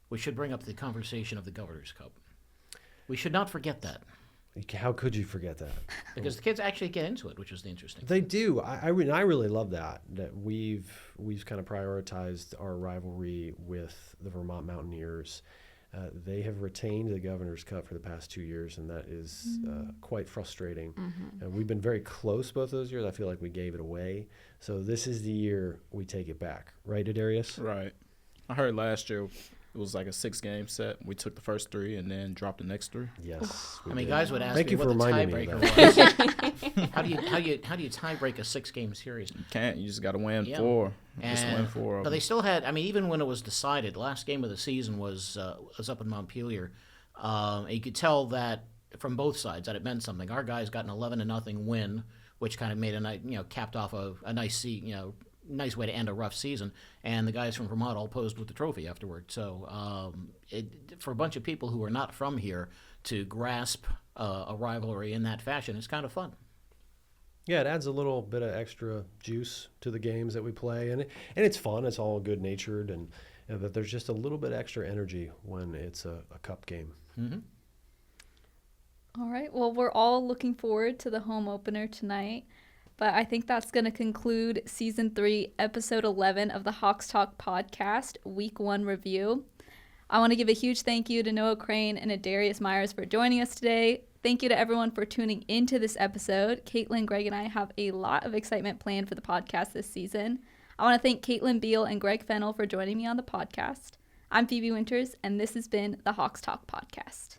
We should bring up the conversation of the Governor's Cup. We should not forget that. How could you forget that? Because the kids actually get into it, which is the interesting thing. They do. I really love that we've kind of prioritized our rivalry with the Vermont Mountaineers. They have retained the Governor's Cup for the past 2 years, and that is quite frustrating. And we've been very close both those years. I feel like we gave it away. So this is the year we take it back. Right, Adarius? Right. I heard last year it was like a 6-game set. We took the first 3 and then dropped the next 3. Yes. I mean, guys would ask Thank me you what for the reminding me of tiebreaker was. How do you tie break a 6-game series? You can't. You just got to win Yeah. 4. Just win 4 of But them. they still had. I mean, even when it was decided, last game of the season was up in Montpelier. You could tell that from both sides that it meant something. Our guys got an 11-0 win, which kind of made capped off a nice nice way to end a rough season, and the guys from Vermont all posed with the trophy afterward. So for a bunch of people who are not from here to grasp a rivalry in that fashion, it's kind of fun. Yeah, it adds a little bit of extra juice to the games that we play, and it's fun. It's all good-natured, and but there's just a little bit extra energy when it's a cup game. Mm-hmm. All right. Well, we're all looking forward to the home opener tonight. But I think that's going to conclude Season 3, Episode 11 of the Hawks Talk podcast, Week 1 review. I want to give a huge thank you to Noah Crane and Adarius Myers for joining us today. Thank you to everyone for tuning into this episode. Caitlin, Greg, and I have a lot of excitement planned for the podcast this season. I want to thank Caitlin Beal and Greg Fennell for joining me on the podcast. I'm Phoebe Winters, and this has been the Hawks Talk podcast.